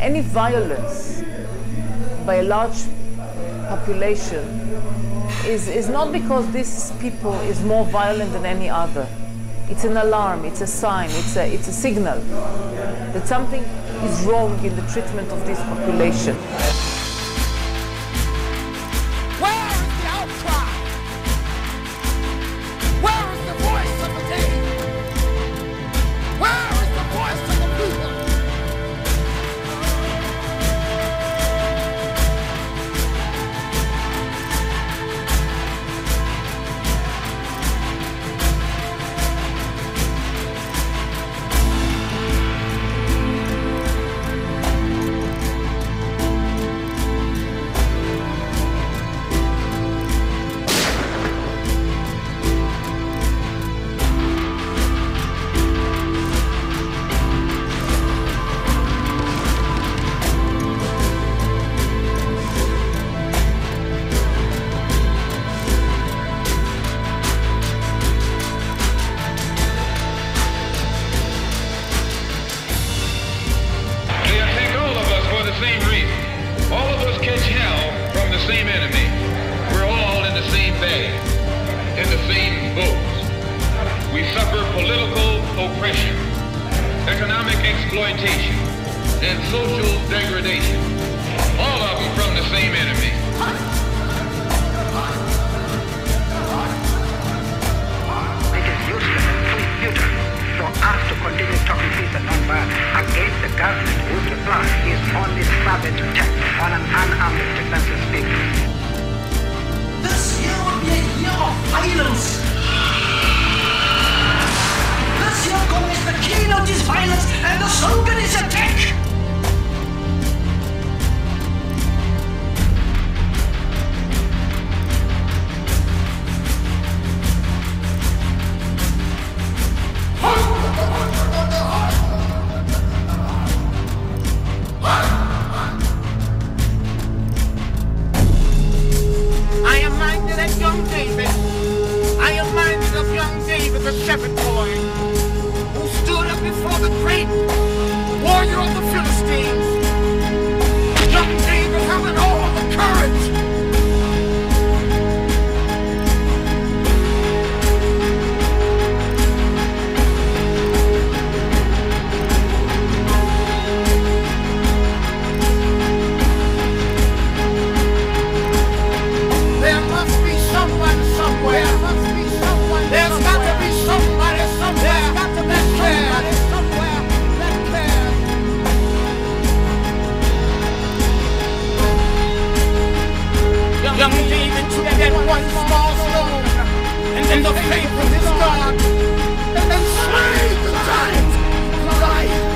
Any violence by a large population is not because this people is more violent than any other. It's an alarm, it's a sign, it's a signal that something is wrong in the treatment of this population. Where is the outcry? Where is the voice of the day? Where is the voice of the people? Exploitation and social degradation, all of them from the same enemy. It is useless and futile for us to continue talking peace and non-violence against the government whose reply is only savage attack on an unarmed defenseless people. This year will be a year of violence. This year is the keynote is violence and the slogan is attack. I am minded of young David. I am minded of young David, the shepherd boy, who stood up before the great warrior of the Philistines. Young David having all the courage. There must be someone somewhere. There must be someone. There's got to be somebody somewhere. There's got to be somebody somewhere that cares. Young David took that one small stone and the faith of his God, and then slayed the giant Goliath.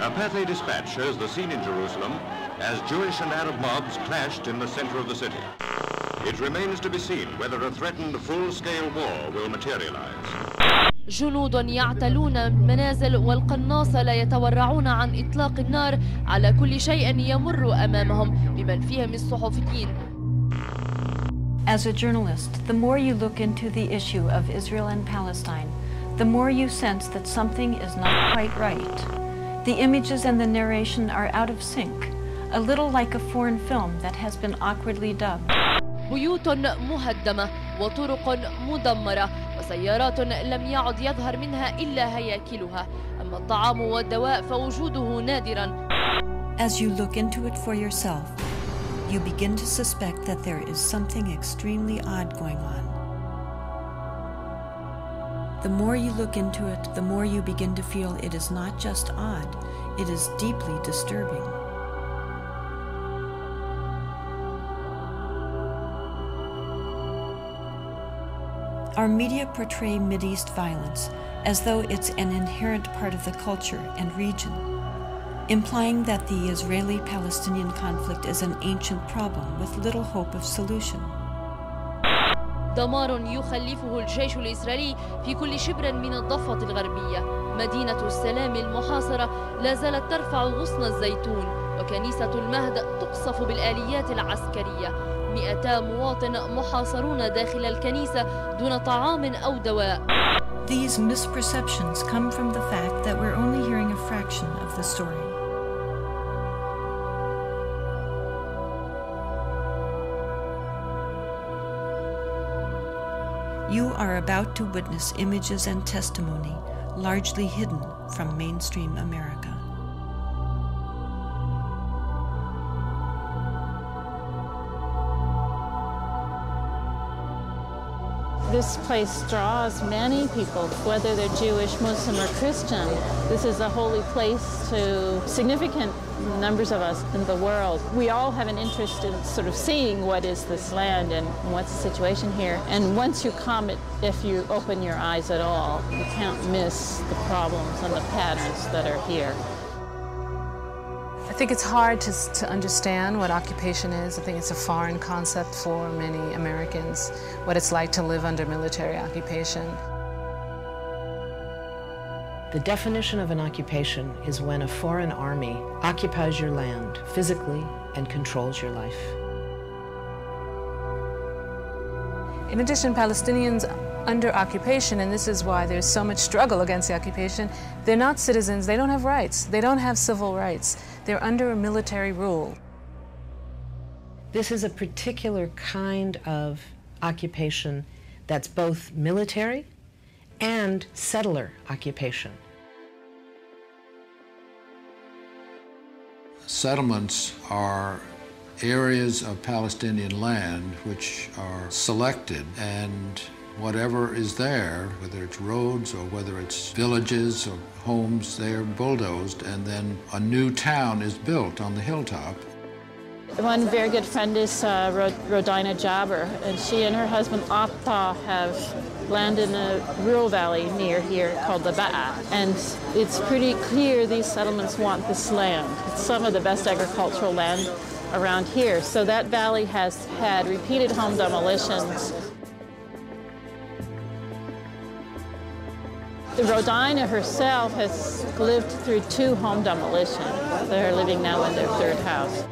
A Pathé dispatch shows the scene in Jerusalem as Jewish and Arab mobs clashed in the center of the city. It remains to be seen whether a threatened full-scale war will materialize. جنود يعتلون المنازل والقناصة لا يتورعون عن إطلاق النار على كل شيء يمر أمامهم بمن فيهم الصحفيين. As a journalist, the more you look into the issue of Israel and Palestine, the more you sense that something is not quite right. The images and the narration are out of sync, a little like a foreign film that has been awkwardly dubbed. بيوت مهدمة وطرق مدمرة وسيارات لم يعد يظهر منها إلا هياكلها، أما الطعام والدواء فوجوده نادرا. As you look into it for yourself, you begin to suspect that there is something extremely odd going on. The more you look into it, the more you begin to feel it is not just odd, it is deeply disturbing. Our media portray Mideast violence as though it's an inherent part of the culture and region, implying that the Israeli-Palestinian conflict is an ancient problem with little hope of solution. دمار يخلفه الجيش الإسرائيلي في كل شبر من الضفة الغربية. مدينة السلام المحاصرة لا زالت ترفع غصن الزيتون، وكنيسة المهد تقصف بالآليات العسكرية. 200 مواطن محاصرون داخل الكنيسة دون طعام أو دواء. These misperceptions come from the fact that we're only hearing a fraction of the story. You are about to witness images and testimony largely hidden from mainstream America. This place draws many people, whether they're Jewish, Muslim, or Christian. This is a holy place to significant numbers of us in the world. We all have an interest in sort of seeing what is this land and what's the situation here. And once you come, if you open your eyes at all, you can't miss the problems and the patterns that are here. I think it's hard to understand what occupation is. I think it's a foreign concept for many Americans, what it's like to live under military occupation. The definition of an occupation is when a foreign army occupies your land physically and controls your life. In addition, Palestinians under occupation, and this is why there's so much struggle against the occupation, they're not citizens, they don't have rights, they don't have civil rights. They're under a military rule. This is a particular kind of occupation that's both military and settler occupation. Settlements are areas of Palestinian land which are selected, and whatever is there, whether it's roads or whether it's villages or homes, they're bulldozed, and then a new town is built on the hilltop. One very good friend is Rodina Jabber, and she and her husband Atta have land in a rural valley near here called the Ba'a. And it's pretty clear these settlements want this land. It's some of the best agricultural land around here. So that valley has had repeated home demolitions. Rodina herself has lived through 2 home demolitions. They're living now in their 3rd house.